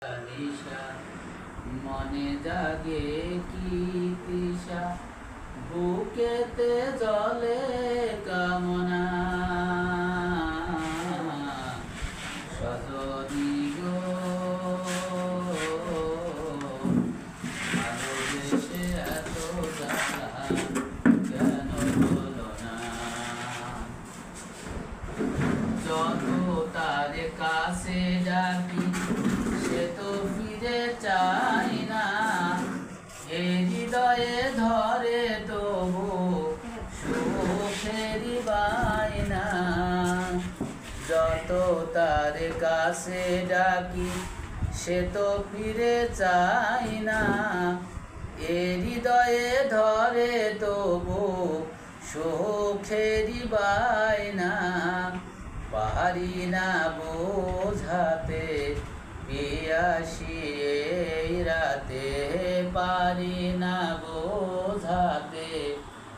নিশা মনে জাগে কি তৃষা, বুকেতে জলে কামনা। সজনী গো ভালোবেসে এত জ্বালা কেন হলো না। যত তার কাছে ডাকি সে তো ফিরে চাই না, এ হৃদয়ে ধরে তবু সুখেরই বায়না। যত তার কাছে ডাকি সে তো ফিরে চাই না, এ হৃদয়ে ধরে তবু সুখেরই বায়না। পারি না বোঝাতে পিয়াসি এই রাতে, পারি না বোঝাতে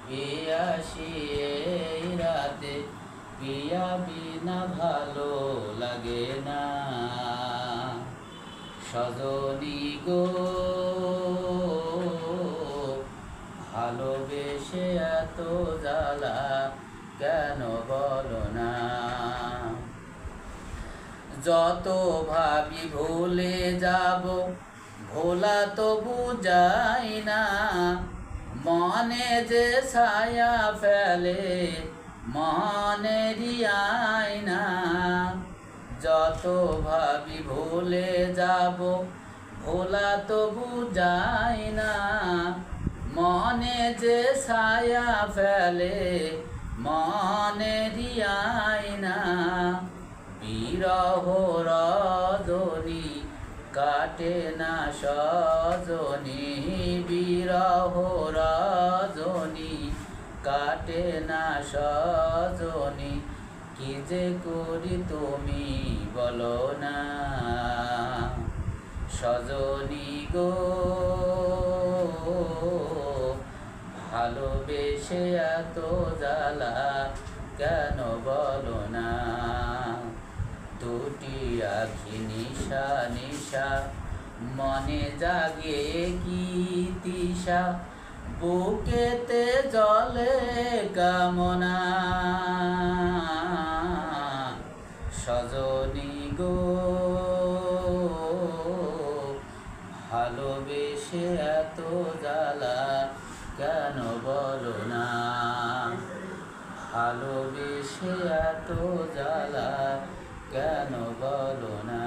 পিয়াসি এই রাতে। পিয়া বিনা ভালো লাগে না। সজনী গো ভালোবেসে এত জ্বালা কেন বলো না। যত ভাবি ভুলে যাব ভোলা তবু যায় না, মনে যে ছায়া ফেলে মনেরই আয়না। যত ভাবি ভুলে যাব ভোলা তবু যায় না, মনে যে ছায়া ফেলে মনেরই আয়না। বিরহ রজনী কাটে না সজনী, বিরহ রজনী কাটে না সজনী। কি যে করি তুমি বলো না। সজনী গো ভালোবেসে এত জ্বালা কেন বলো না। দুটি আখি নিশা নিশা মনে জাগে কি তৃষা, বুকেতে জলে কামনা। সজনী গো ভালোবেসে এত জ্বালা কেন বলো না। ভালোবেসে এত জ্বালা কেন বলো না।